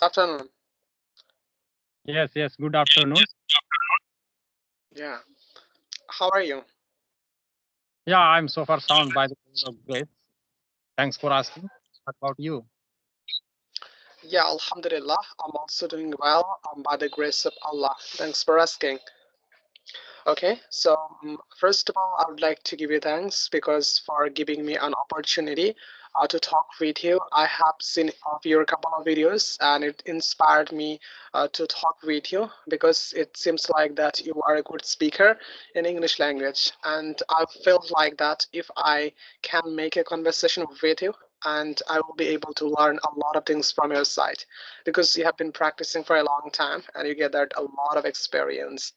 Afternoon. Yes, good afternoon. Yeah. How are you? Yeah, I'm so far sound by the grace of grace. Thanks for asking. What about you? Yeah, Alhamdulillah. I'm also doing well by the grace of Allah. Thanks for asking. Okay, so first of all, I would like to give you thanks because for giving me an opportunity to talk with you. I have seen of your couple of videos and it inspired me to talk with you because it seems like that you are a good speaker in English language, and I feel like that if I can make a conversation with you, and I will be able to learn a lot of things from your side because you have been practicing for a long time and you get that a lot of experience.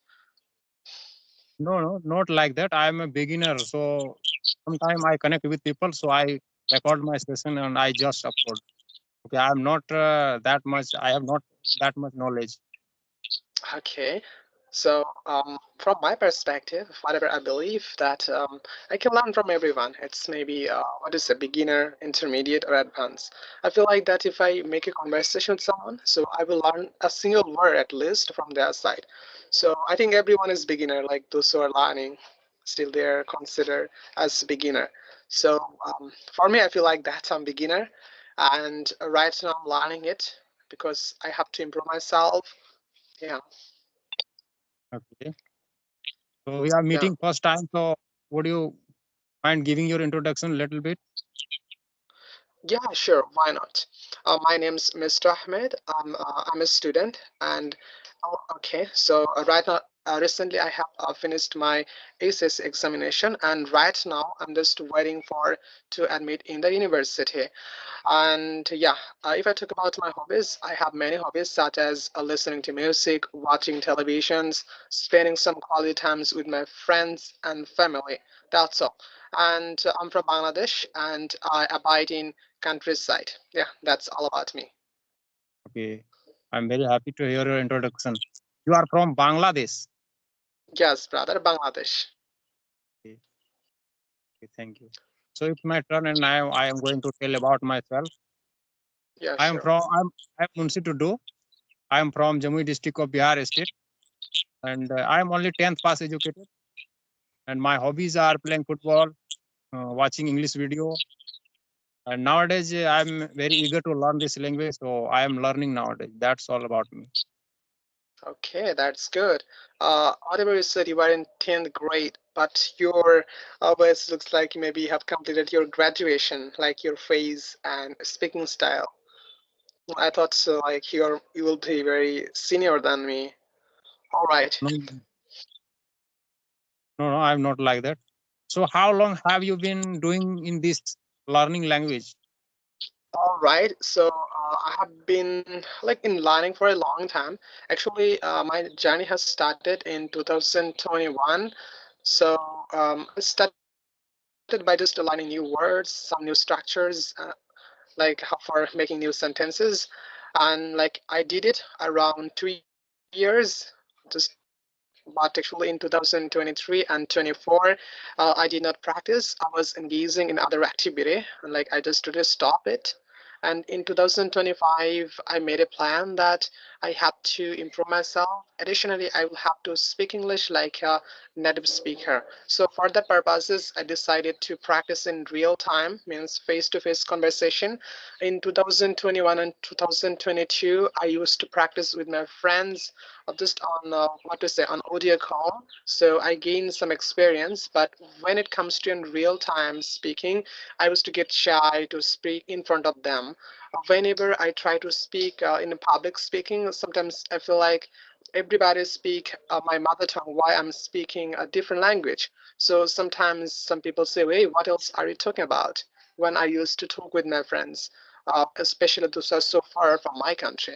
No, not like that. I'm a beginner, so sometime I connect with people, so I record my session and I just upload. Okay, I'm not that much. I have not that much knowledge. Okay. So, from my perspective, whatever I believe that I can learn from everyone. It's maybe what is a beginner, intermediate, or advanced. I feel like that if I make a conversation with someone, so I will learn a single word at least from their side. So I think everyone is beginner. Like those who are learning, still they're considered as beginner. So for me, I feel like that I'm beginner, and right now I'm learning it because I have to improve myself. Yeah. Okay, so we are Yeah. meeting first time. So would you mind giving your introduction a little bit? Yeah, sure. Why not? My name's Mr. Ahmed. I'm a student, and oh, okay. So right now, recently I have finished my ACS examination, and right now I'm just waiting for to admit in the university. And yeah, if I talk about my hobbies, I have many hobbies such as listening to music, watching televisions, spending some quality times with my friends and family. That's all. And I'm from Bangladesh and I abide in countryside. Yeah, that's all about me. Okay, I'm very happy to hear your introduction. You are from Bangladesh. Yes, brother, Bangladesh. Okay, okay, thank you. So it's my turn, and I am going to tell about myself. Yeah, I am sure. from I'm Munshi Tudu. I am from Jamui district of Bihar state, and I am only 10th pass educated. And my hobbies are playing football, watching English video, and nowadays I'm very eager to learn this language, so I am learning nowadays. That's all about me. Okay, that's good. Whatever you said, you were in 10th grade, but your voice looks like you maybe have completed your graduation, like your face and speaking style. I thought so, like you will be very senior than me. All right. No, no, I'm not like that. So how long have you been doing in this learning language? All right. So I have been like in learning for a long time. Actually, my journey has started in 2021. So I started by just learning new words, some new structures, like for making new sentences, and like I did it around 2 years. Just but actually in 2023 and 24 I did not practice. I was engaging in other activity and like I just really stop it. And in 2025 I made a plan that I have to improve myself. Additionally, I will have to speak English like a native speaker. So for that purposes I decided to practice in real time, means face-to-face conversation. In 2021 and 2022 I used to practice with my friends just on what to say, on audio call. So I gained some experience, but when it comes to in real time speaking, I used to get shy to speak in front of them. Whenever I try to speak in public speaking, sometimes I feel like everybody speak my mother tongue, why I'm speaking a different language. So sometimes some people say, hey, what else are you talking about, when I used to talk with my friends, especially those are so far from my country.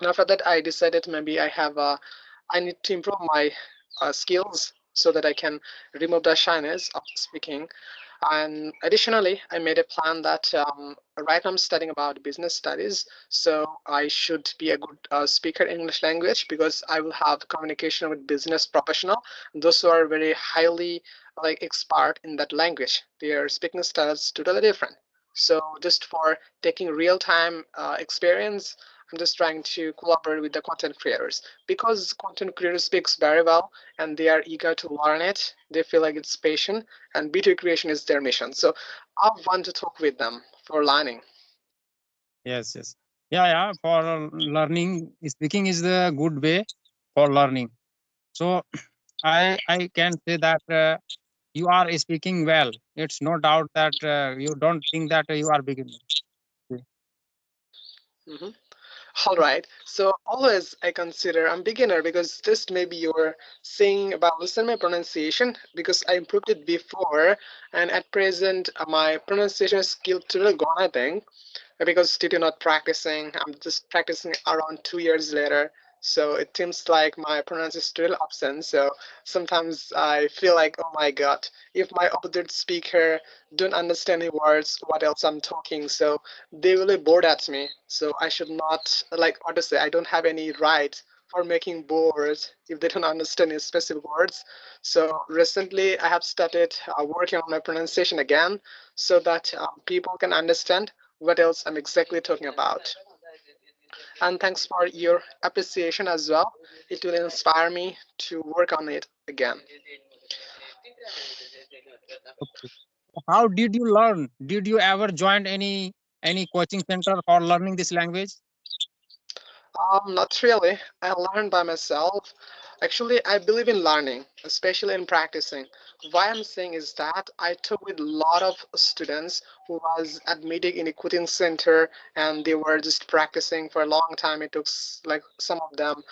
And after that I decided maybe I need to improve my skills so that I can remove the shyness of speaking. And additionally I made a plan that right now I'm studying about business studies, so I should be a good speaker in English language because I will have communication with business professional, those who are very highly like expert in that language. Their speaking style is totally different. So just for taking real time experience, I'm just trying to collaborate with the content creators because content creators speaks very well and they are eager to learn it. They feel like it's passion and video creation is their mission. So I want to talk with them for learning. Yes, yes. Yeah, yeah. For learning, speaking is the good way for learning. So I can say that you are speaking well. It's no doubt that you don't think that you are beginner. Mhm. All right. So always I consider I'm beginner because this may be your saying about listen my pronunciation because I improved it before and at present my pronunciation skill still gone I think because still not practicing. I'm just practicing around 2 years later. So it seems like my pronunciation is still absent. So sometimes I feel like, oh my god, if my opposite speaker don't understand the words, what else I'm talking, so they will be bored at me. So I should not like what to say. I don't have any right for making bored if they don't understand any specific words. So recently I have started working on my pronunciation again so that people can understand what else I'm exactly talking about. And thanks for your appreciation as well. It will inspire me to work on it again. Okay. How did you learn? Did you ever join any coaching center for learning this language? Not really. I learned by myself. Actually, I believe in learning, especially in practicing. Why I'm saying is that I took with a lot of students who was admitted in a coaching center and they were just practicing for a long time. It took like some of them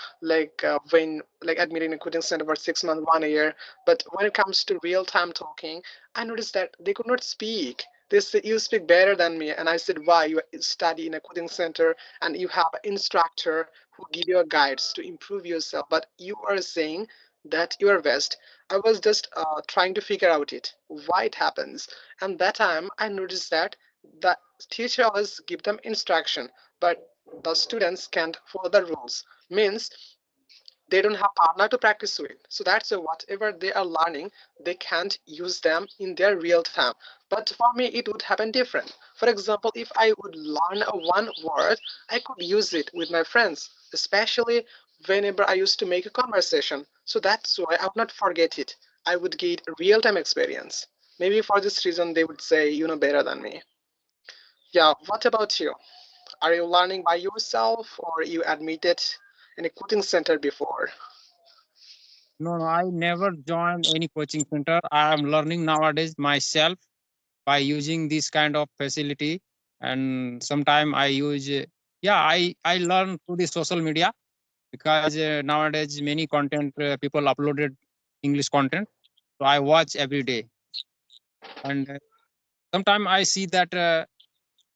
when like admitted in a coaching center for 6 months, 1 year. But when it comes to real time talking, I noticed that they could not speak. They said, you speak better than me. And I said, why? You study in a coaching center and you have an instructor who give you guides to improve yourself, but you are saying that you are best. I was just trying to figure out it why it happens, and that time I noticed that the teacher always give them instruction, but the students can't follow the rules. Means they don't have partner to practice with, so that's why whatever they are learning they can't use them in their real time. But for me it would happen different. For example, if I would learn a one word, I could use it with my friends, especially whenever I used to make a conversation, so that's why I would not forget it. I would get real-time experience. Maybe for this reason they would say you know better than me. Yeah, what about you? Are you learning by yourself or you admitted in a coaching center before? No, no, I never joined any coaching center. I am learning nowadays myself by using this kind of facility. And sometime I use, yeah, I learn through the social media because nowadays many content people uploaded English content. So I watch every day. And sometime I see that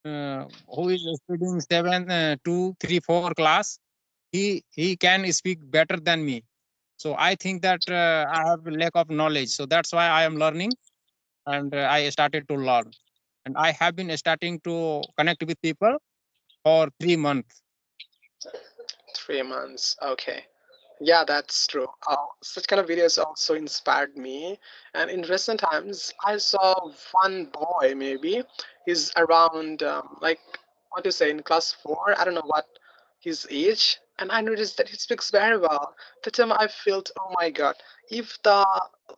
who is studying 7, 2, 3, 4 class, he can speak better than me. So I think that I have a lack of knowledge. So that's why I am learning, and I started to learn. And I have been starting to connect with people for 3 months. 3 months. Okay. Yeah, that's true. Such kind of videos also inspired me. And in recent times, I saw one boy, maybe he's around like what to say in class four. I don't know what his age, and I noticed that he speaks very well. That time I felt, oh my god, if the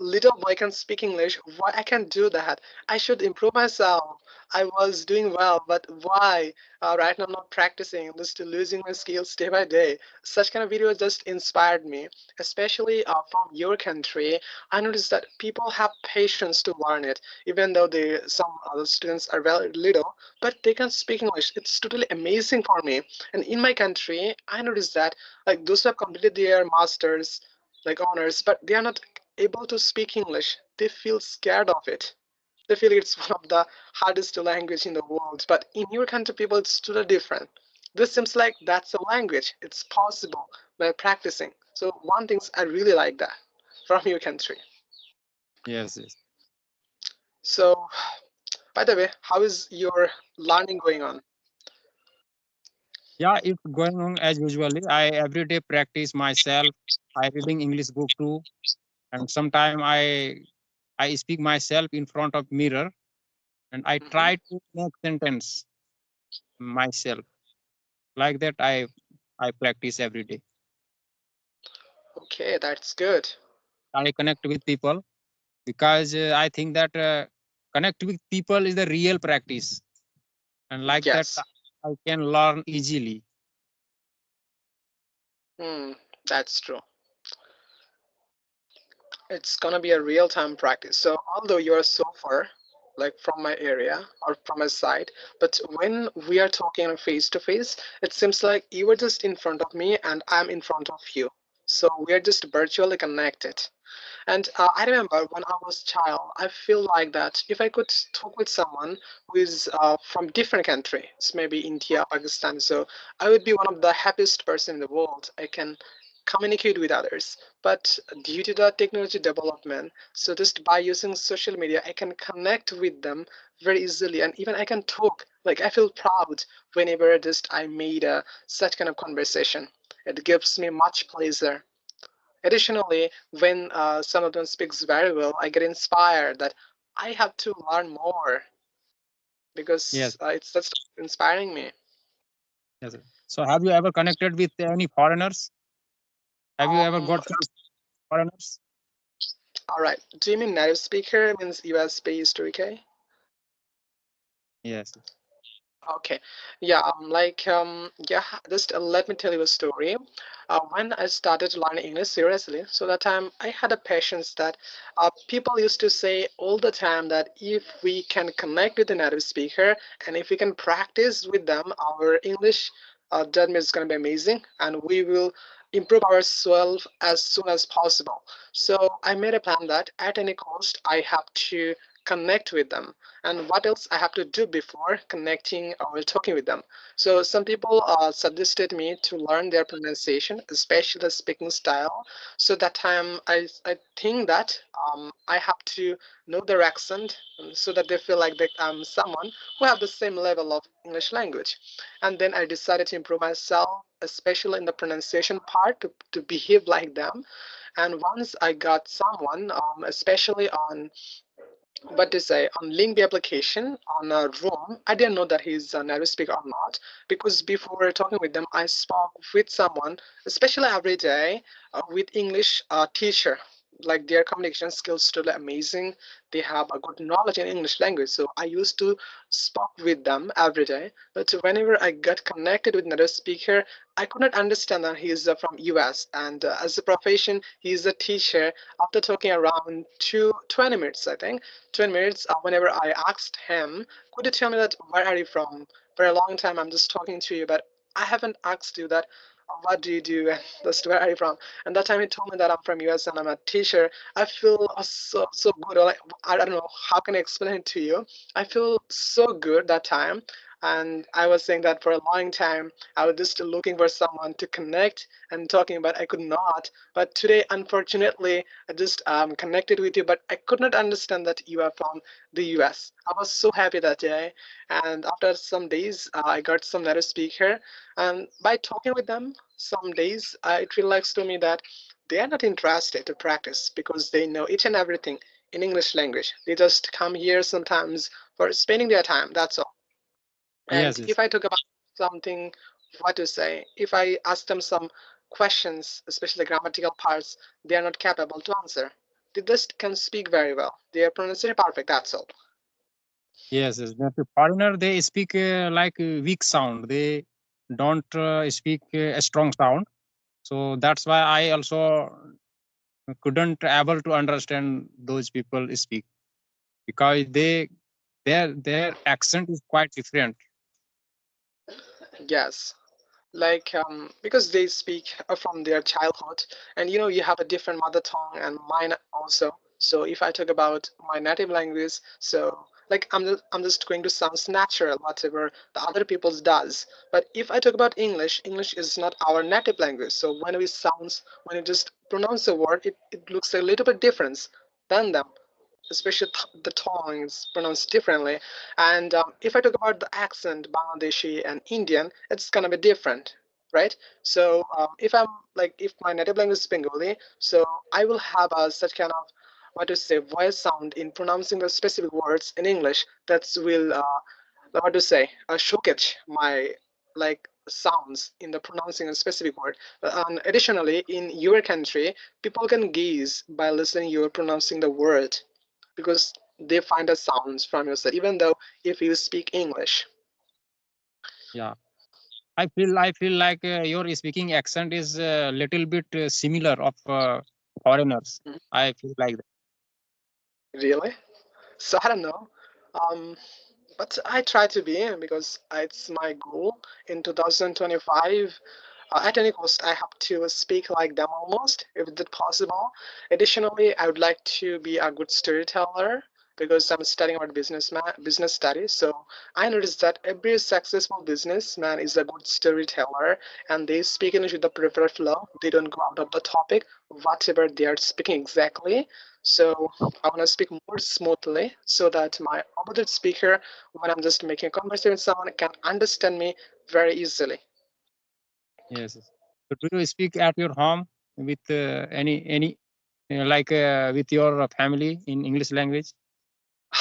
little boy can speak English, why I can do that? I should improve myself. I was doing well, but why? Right now I'm not practicing. I'm just losing my skills day by day. Such kind of videos just inspired me, especially from your country. I noticed that people have patience to learn it, even though some other students are very little, but they can speak English. It's totally amazing for me. And in my country, I noticed that like those who have completed their masters, like honors, but they are not able to speak English. They feel scared of it. They feel it's one of the hardest language in the world. But in your country, people, it's totally different. This seems like that's a language. It's possible by practicing. So one thing I really like that from your country. Yes, yes. So by the way, how is your learning going on? Yeah, it's going on as usually. I every day practice myself. I reading English book too, and sometime I speak myself in front of mirror, and I Hmm. try to make sentence myself. Like that, I practice every day. Okay, that's good. I connect with people because I think that connect with people is the real practice, and like that Yes. I can learn easily. Hmm, that's true. It's gonna be a real-time practice. So although you're so far, like from my area or from my side, but when we are talking face to face, it seems like you are just in front of me and I'm in front of you. So we are just virtually connected. And I remember when I was child, I feel like that if I could talk with someone who is from different country, it's maybe India, Pakistan, so I would be one of the happiest person in the world. I can communicate with others. But due to the technology development, so just by using social media, I can connect with them very easily, and even I can talk. Like I feel proud whenever just I made such kind of conversation. It gives me much pleasure. Additionally, when some of them speaks very well, I get inspired that I have to learn more because Yes, it's that's inspiring me. yes. So have you ever connected with any foreigners? Have you ever Um, got some foreigners? all right. Do you mean native speaker? Means US based, okay? Yes, yes. Okay, yeah, yeah, just let me tell you a story. When I started learning English seriously, so that time I had a patience that people used to say all the time that if we can connect with the native speaker and if we can practice with them, our English judgment is going to be amazing and we will improve ourselves as soon as possible. So I made a plan that at any cost, I have to connect with them and what else I have to do before connecting or talking with them. So some people suggested me to learn their pronunciation, especially the speaking style. So that time I think that I have to know their accent so that they feel like that I'm someone who have the same level of English language. And then I decided to improve myself, especially in the pronunciation part, to behave like them. And once I got someone, especially on what to say on link the application on a room. I didn't know that he's a native speaker or not because before talking with them I spoke with someone especially every day with English teacher. Like their communication skills still amazing, they have a good knowledge in English language, so I used to speak with them every day. But whenever I got connected with another speaker, I could not understand that he is from US, and as a profession he is a teacher. After talking around 20 minutes, I think 20 minutes, whenever I asked him, could you tell me that where are you from? For a long time, I'm just talking to you, but I haven't asked you that what do you do and just where are you from? And that time he told me that I'm from US and I'm a teacher. I feel so good. Like I don't know how can I explain it to you. I feel so good that time. And I was saying that for a long time, I was just looking for someone to connect and talking, but I could not. But today, unfortunately, I just connected with you, but I could not understand that you are from the US. I was so happy that day. And after some days, I got some native speaker. And by talking with them, some days, it relaxed to me that they are not interested to practice because they know each and everything in English language. They just come here sometimes for spending their time. That's all. Yes, And yes. if I talk about something, what to say, if I ask them some questions, especially grammatical parts, they are not capable to answer. They just can speak very well. Their pronunciation perfect. That's all. Yes, yes. The foreigner, they speak like weak sound. They don't speak a strong sound. So that's why I also couldn't able to understand those people speak because their accent is quite different. Yes. Like because they speak from their childhood, and you have a different mother tongue and mine also. So if I talk about my native language, so like I'm just going to sound natural whatever the other people's does. But if I talk about English is not our native language, so when you just pronounce a word, it looks a little bit different than them, especially the tone is pronounced differently. And if I talk about the accent, Bangladeshi and Indian, it's gonna be different, right? So if my native language is Bengali, so I will have such kind of what to say voice sound in pronouncing the specific words in English that will what to say showcase my like sounds in the pronouncing a specific word. And additionally, in your country, people can guess by listening you pronouncing the word because they find the sounds from your side, even though if you speak English. Yeah, I feel like your speaking accent is a little bit similar of foreigners. Mhm. I feel like that. Really? So I don't know. Um, but I try to be because it's my goal in 2025. At any cost, I have to speak like them almost, if it's possible. Additionally, I would like to be a good storyteller because I'm studying about business studies. So I noticed that every successful businessman is a good storyteller, and they speak English with the preferred flow. They don't go out of the topic, whatever they are speaking exactly. So I want to speak more smoothly so that my opposite speaker, when I'm just making a conversation with someone, can understand me very easily. Yes. Yes. So do you speak at your home with any like with your family in English language?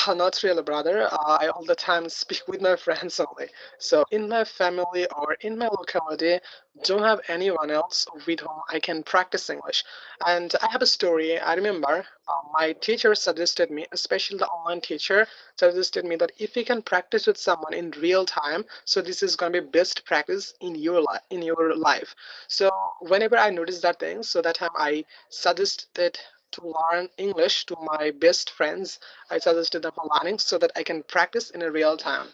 Not really, brother. I all the time speak with my friends only. So in my family or in my locality, don't have anyone else with whom I can practice English. And I have a story. I remember my teacher suggested me, especially the online teacher, suggested me that if you can practice with someone in real time, so this is gonna be best practice in your life. In your life. So whenever I noticed that thing, so that time I suggested to learn English to my best friends. I suggested them for learning so that I can practice in a real time.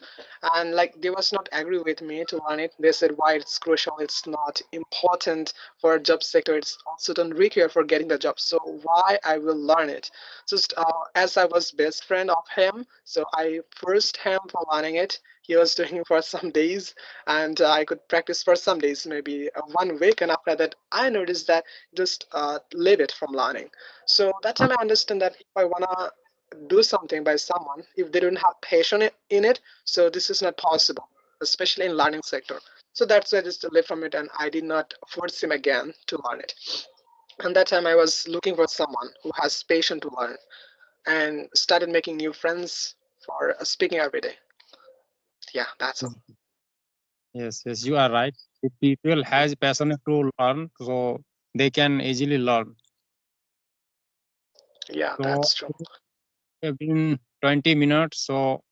And like they was not agree with me to learn it. They said why it's crucial, it's not important for a job sector, it's also don't require for getting the job. So why I will learn it? Just as I was best friend of him, so I forced him for learning it. He was doing it for some days, and I could practice for some days, maybe 1 week. And after that, I noticed that just leave it from learning. So that time I understand that if I wanna do something by someone, if they don't have passion in it, so this is not possible, especially in learning sector. So that's why I just left from it, and I did not force him again to learn it. And that time I was looking for someone who has passion to learn and started making new friends for speaking every day. Yeah, that's all. Yes, yes, you are right. If people has passion to learn, so they can easily learn. Yeah, So that's true. it's been 20 minutes, so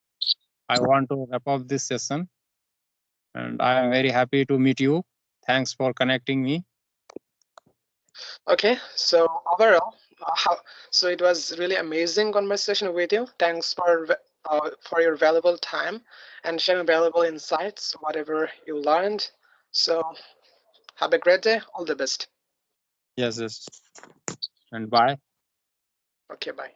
I want to wrap up this session, and I am very happy to meet you. Thanks for connecting me. Okay, so overall, so it was really amazing conversation with you. Thanks for your valuable time and sharing valuable insights, whatever you learned. So have a great day. All the best. Yes, yes, and bye. Okay, bye.